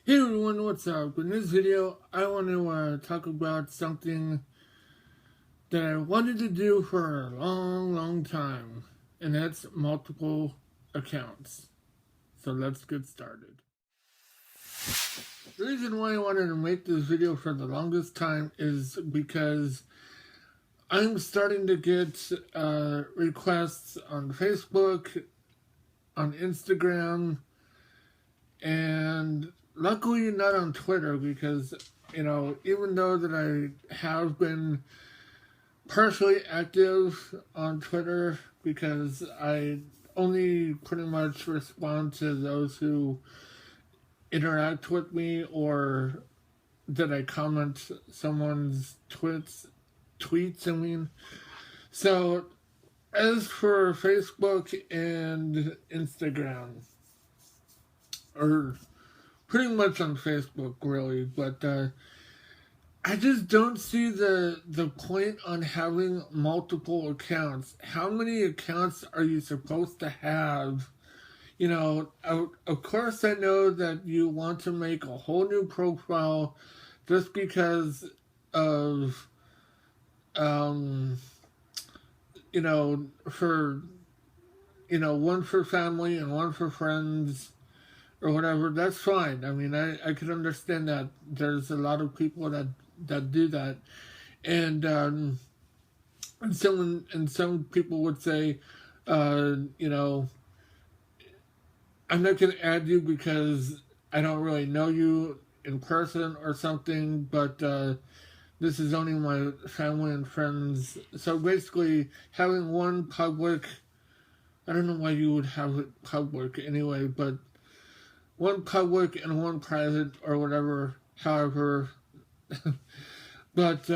Hey everyone, what's up? In this video, I want to talk about something that I wanted to do for a long time, and that's multiple accounts. So let's get started. The reason why I wanted to make this video for the longest time is because I'm starting to get requests on Facebook, on Instagram, and luckily not on Twitter because, even though that I have been partially active on Twitter because I only pretty much respond to those who interact with me or that I comment someone's tweets, I mean. So, as for Facebook and Instagram, or pretty much on Facebook, really, but I just don't see the point on having multiple accounts. How many accounts are you supposed to have? Of course, I know that you want to make a whole new profile just because of, um, for, one for family and one for friends or whatever. That's fine. I mean, I could understand that there's a lot of people that do that, and some people would say, you know, I'm not going to add you because I don't really know you in person or something, but this is only my family and friends. So basically, having one public, I don't know why you would have it public anyway, but one public and one private or whatever, however. but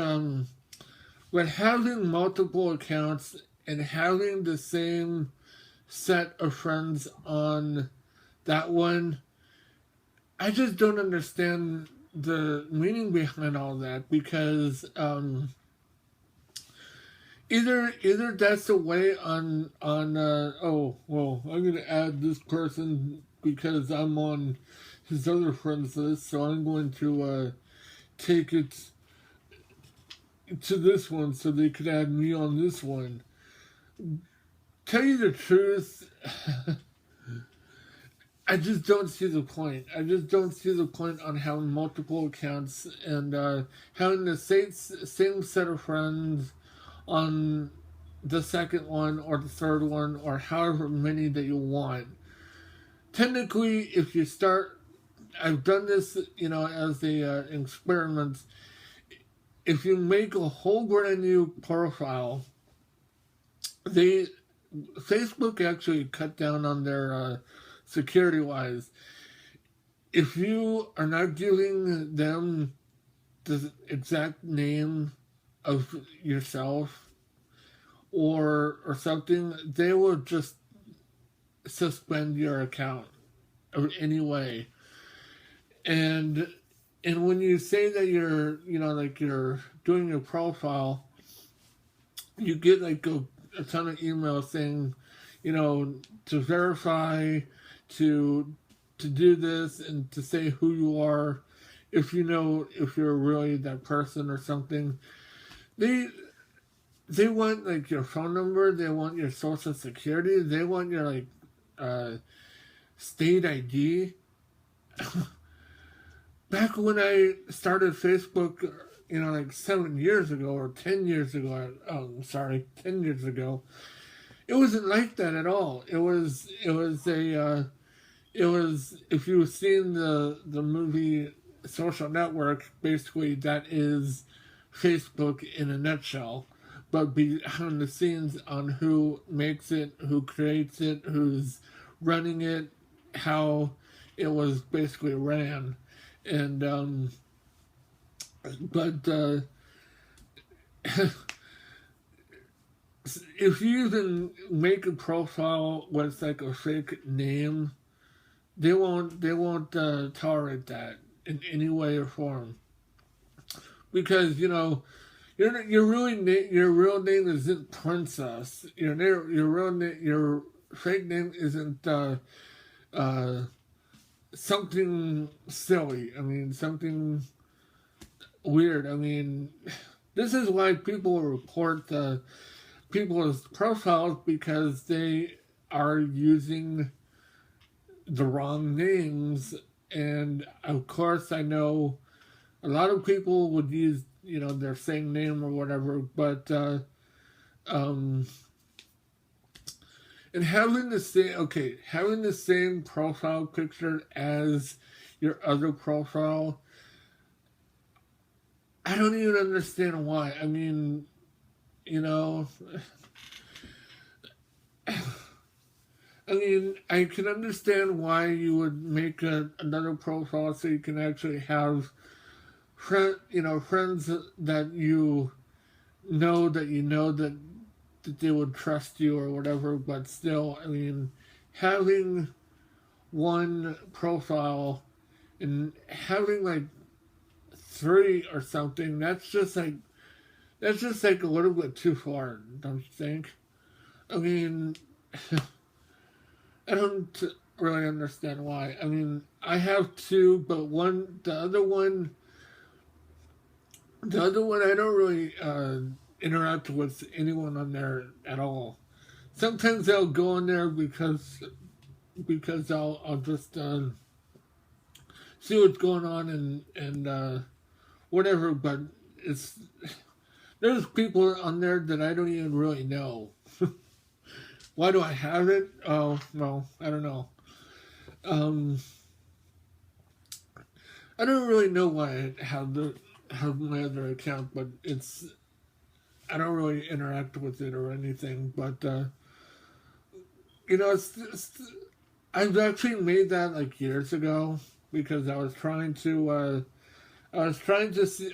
but having multiple accounts and having the same set of friends on that one, I just don't understand the meaning behind all that because either that's the way on oh well, I'm gonna add this person because I'm on his other friends list, so I'm going to take it to this one so they could add me on this one. Tell you the truth, I just don't see the point. I just don't see the point on having multiple accounts and having the same set of friends on the second one or the third one or however many that you want. Technically, if you start, I've done this, as a experiment. If you make a whole brand new profile, they Facebook actually cut down on their security wise. If you are not giving them the exact name of yourself or something, they will just suspend your account anyway. And when you say that you're like you're doing your profile, you get like a ton of emails saying, to verify, to do this and to say who you are, if you're really that person or something. They want like your phone number, they want your social security, they want your like state ID. Back when I started Facebook, like 7 years ago or 10 years ago. Oh, sorry, 10 years ago. It wasn't like that at all. It was if you've seen the movie Social Network, basically that is Facebook in a nutshell. But behind the scenes on who makes it, who creates it, who's running it, how it was basically ran, and but if you even make a profile with like a fake name, they won't tolerate that in any way or form because your real name isn't Princess. Your fake name isn't something silly. I mean, something weird. I mean, this is why people report people's profiles because they are using the wrong names. And of course, I know a lot of people would use, their same name or whatever, but um, and having the same profile picture as your other profile, I don't even understand why. I mean, you know, I mean, I can understand why you would make another profile so you can actually have friends that that they would trust you or whatever. But still, I mean, having one profile and having like three or something, that's just like a little bit too far, don't you think? I mean, I don't really understand why. I mean, I have two, but the other one, I don't really interact with anyone on there at all. Sometimes I'll go on there because I'll just see what's going on and whatever. But it's there's people on there that I don't even really know. Why do I have it? Oh well, I don't know. Um, I don't really know why I have my other account, but I don't really interact with it or anything. But it's I've actually made that like years ago because I was trying to see.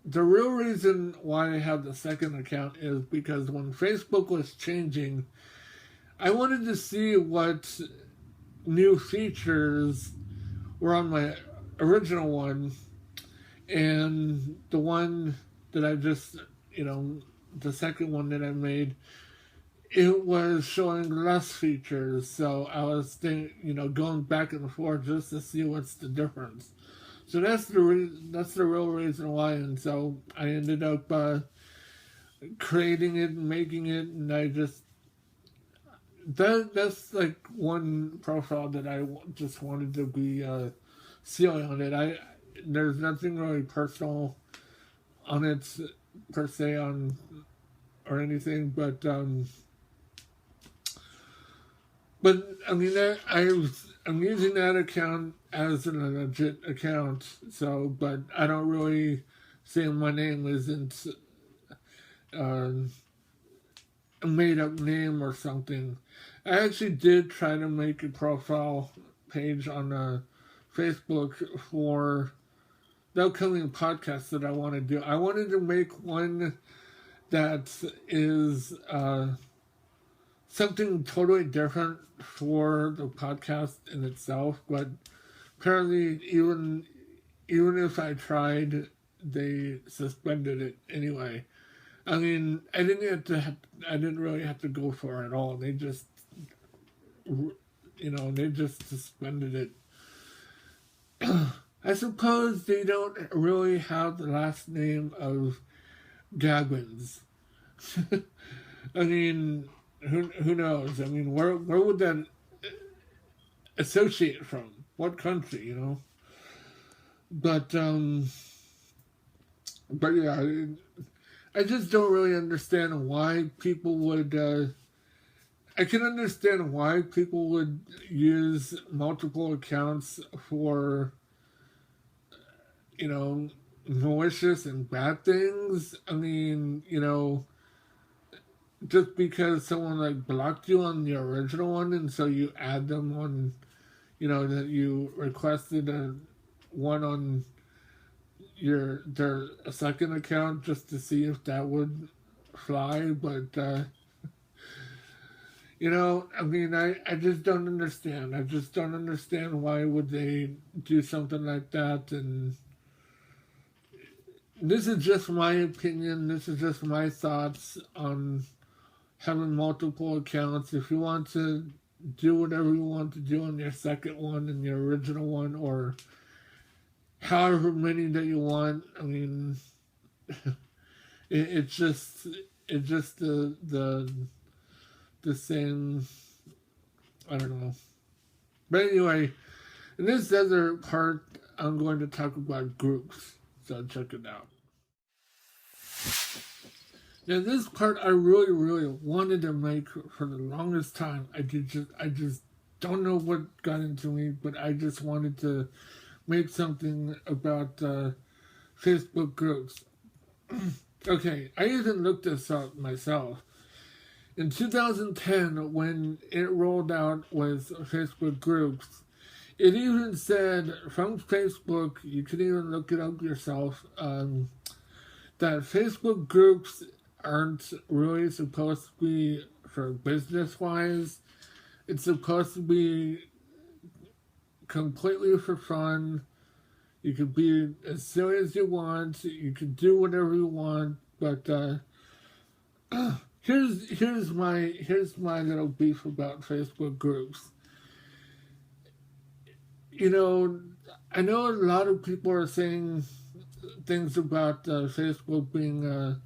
The real reason why I have the second account is because when Facebook was changing, I wanted to see what new features were on my original one, and the one that I just, you know, the second one that I made, it was showing less features. So I was, going back and forth just to see what's the difference. So that's the real reason why, and so I ended up creating it and making it, and I just that's like one profile that I just wanted to be sealing on it. There's nothing really personal on it per se on or anything, but I mean I'm using that account as a legit account. So, but I don't really say my name isn't uh, a made up name or something. I actually did try to make a profile page on Facebook for the upcoming podcast that I want to do. I wanted to make one that is something totally different for the podcast in itself, but apparently even if I tried, they suspended it anyway. I mean, I didn't really have to go for it at all. They just suspended it. I suppose they don't really have the last name of Gaggins. I mean, who knows? I mean, where would that associate from? What country? But but yeah, I just don't really understand why people would. I can understand why people would use multiple accounts for, malicious and bad things. I mean, just because someone like blocked you on the original one, and so you add them on, that you requested one on their second account just to see if that would fly. But I mean, I just don't understand. I just don't understand why would they do something like that. And this is just my opinion. This is just my thoughts on having multiple accounts. If you want to do whatever you want to do on your second one and your original one, or however many that you want. I mean, it's just the same. I don't know. But anyway, in this other part, I'm going to talk about groups. So check it out. Now, this part I really, really wanted to make for the longest time. I just don't know what got into me, but I just wanted to make something about Facebook groups. Okay, I even looked this up myself. In 2010, when it rolled out with Facebook groups, it even said from Facebook, you can even look it up yourself, that Facebook groups aren't really supposed to be for business wise. It's supposed to be completely for fun. You could be as silly as you want. You could do whatever you want. But here's my little beef about Facebook groups. You know, I know a lot of people are saying things about Facebook being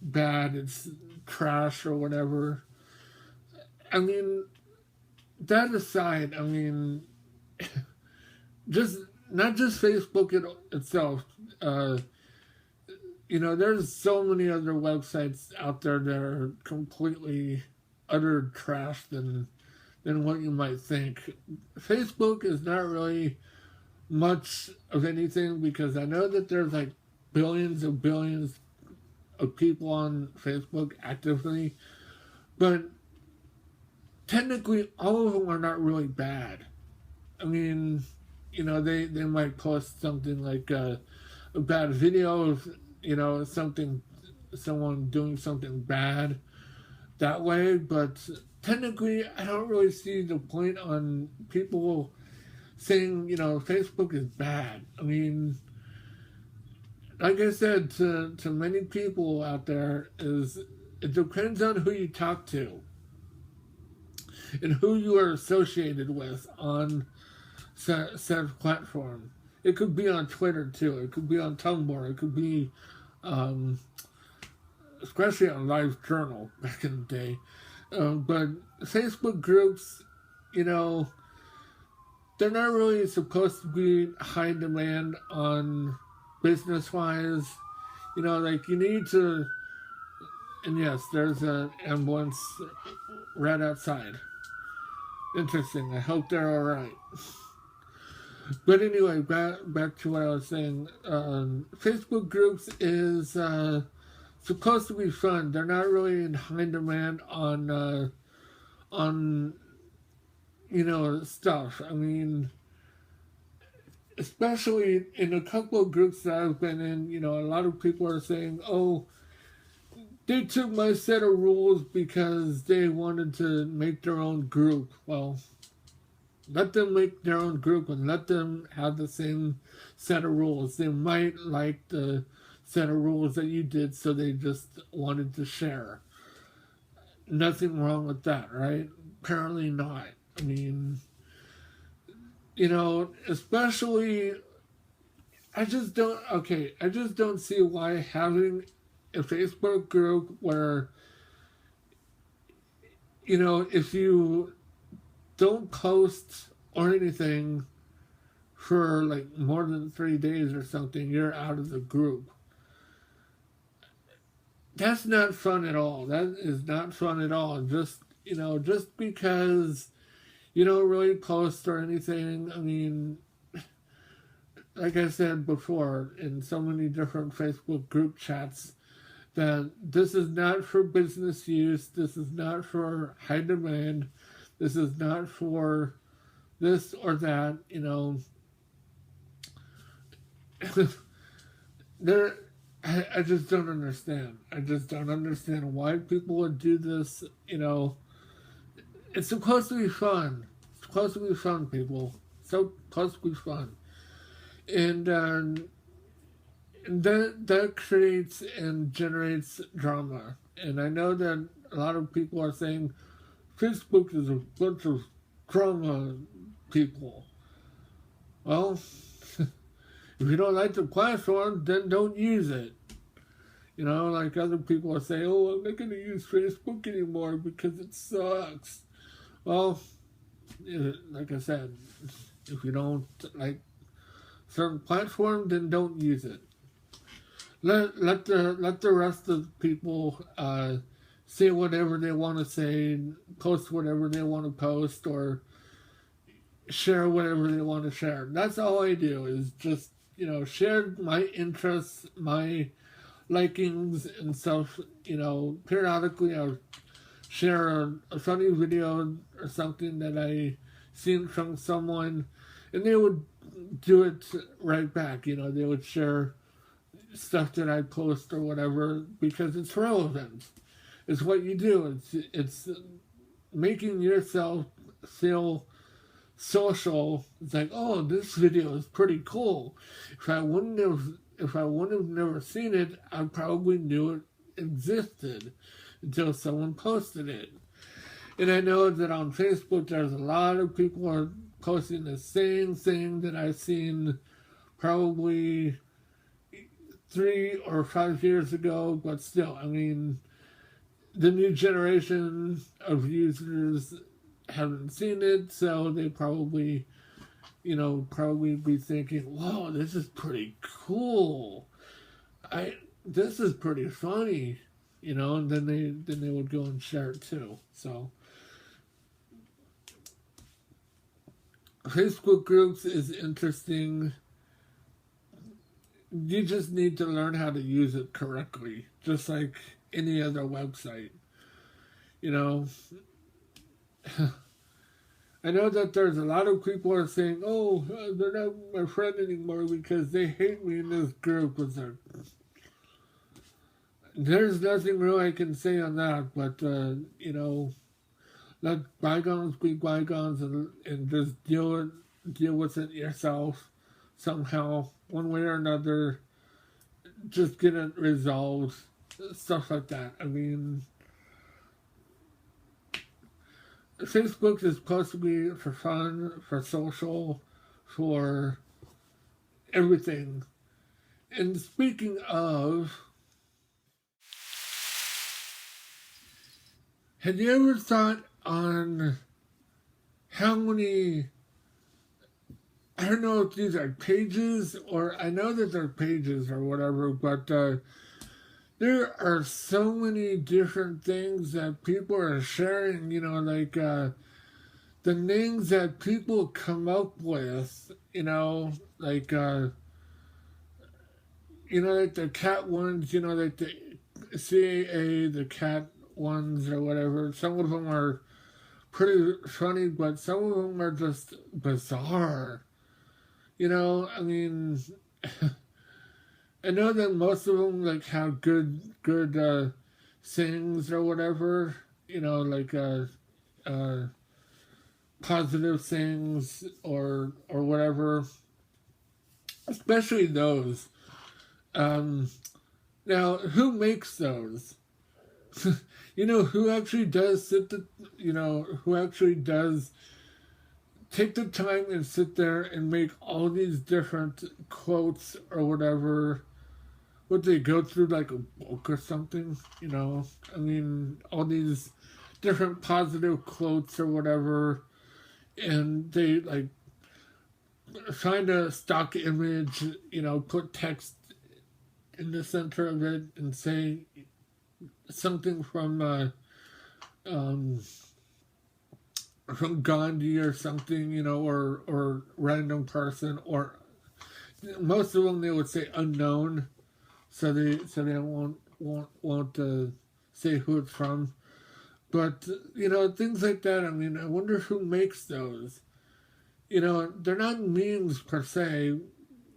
bad, it's trash or whatever. I mean, that aside, I mean, just not just Facebook itself. You know, there's so many other websites out there that are completely utter trash than what you might think. Facebook is not really much of anything because I know that there's like billions and billions of people on Facebook actively, but technically all of them are not really bad. I mean, you know, they might post something like a bad video of, you know, someone doing something bad that way, but technically I don't really see the point on people saying, you know, Facebook is bad. I mean, like I said to many people out there, is it depends on who you talk to and who you are associated with on said platform. It could be on Twitter too. It could be on Tumblr. It could be, especially on LiveJournal back in the day. But Facebook groups, you know, they're not really supposed to be high demand on business wise. You know, like you need to, and yes, there's an ambulance right outside. Interesting. I hope they're all right. But anyway, back to what I was saying. Facebook groups is supposed to be fun. They're not really in high demand on you know, stuff. I mean, especially in a couple of groups that I've been in, you know, a lot of people are saying, oh, they took my set of rules because they wanted to make their own group. Well, let them make their own group and let them have the same set of rules. They might like the set of rules that you did, so they just wanted to share. Nothing wrong with that, right? Apparently not. I mean, you know, especially, I just don't see why having a Facebook group where, you know, if you don't post or anything for like more than 3 days or something, you're out of the group. That's not fun at all. That is not fun at all. Just, you know, just because you don't really post or anything. I mean, like I said before, in so many different Facebook group chats, that this is not for business use. This is not for high demand. This is not for this or that. You know, I just don't understand. I just don't understand why people would do this. You know, it's supposed to be fun. It's supposed to be fun, people. It's supposed to be fun. And that creates and generates drama. And I know that a lot of people are saying Facebook is a bunch of drama people. Well, if you don't like the platform, then don't use it. You know, like other people are saying, oh, I'm not going to use Facebook anymore because it sucks. Well, like I said, if you don't like certain platform, then don't use it. Let the rest of the people say whatever they want to say, post whatever they want to post, or share whatever they want to share. That's all I do, is just, you know, share my interests, my likings and stuff. You know, periodically I'll share a funny video or something that I seen from someone, and they would do it right back. You know, they would share stuff that I post or whatever because it's relevant. It's what you do. It's making yourself feel social. It's like, oh, this video is pretty cool. If I wouldn't have never seen it, I probably knew it existed until someone posted it. And I know that on Facebook there's a lot of people are posting the same thing that I've seen probably 3 or 5 years ago, but still, I mean, the new generation of users haven't seen it, so they probably, you know, be thinking, "Whoa, this is pretty cool. This is pretty funny," you know, and then they would go and share it too. So, Facebook groups is interesting. You just need to learn how to use it correctly, just like any other website. You know, I know that there's a lot of people are saying, oh, they're not my friend anymore because they hate me in this group. There's nothing real I can say on that, but, you know, let bygones be bygones and just deal with it yourself somehow, one way or another. Just get it resolved, stuff like that. I mean, Facebook is supposed to be for fun, for social, for everything. And speaking of, have you ever thought on how many, I don't know if these are pages, or I know that they're pages or whatever, but there are so many different things that people are sharing, you know, like the names that people come up with, you know, like the cat ones, you know, like the CAA, the cat ones or whatever. Some of them are pretty funny, but some of them are just bizarre. You know, I mean, I know that most of them like have good sayings or whatever. You know, like positive things or whatever. Especially those. Now, who makes those? You know, who actually does who actually does take the time and sit there and make all these different quotes or whatever. Would they go through like a book or something? You know, I mean, all these different positive quotes or whatever, and they like find a stock image, you know, put text in the center of it and say something from Gandhi or something, you know, or random person, or most of them they would say unknown, so they won't say who it's from. But you know, things like that. I mean, I wonder who makes those. You know, they're not memes per se.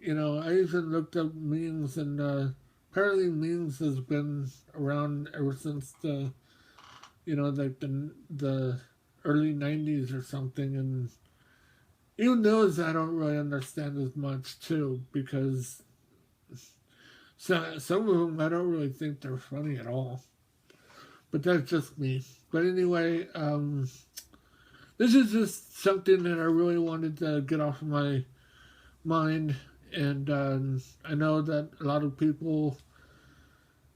You know, I even looked up memes, and apparently memes has been around ever since the, you know, like the early 90s or something. And even those I don't really understand as much too, because some of them I don't really think they're funny at all. But that's just me. But anyway, this is just something that I really wanted to get off of my mind. And I know that a lot of people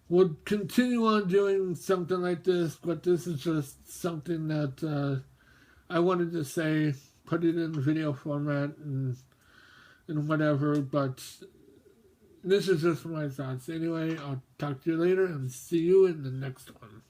would continue on doing something like this, but this is just something that I wanted to say, put it in video format and whatever, but this is just my thoughts. Anyway, I'll talk to you later and see you in the next one.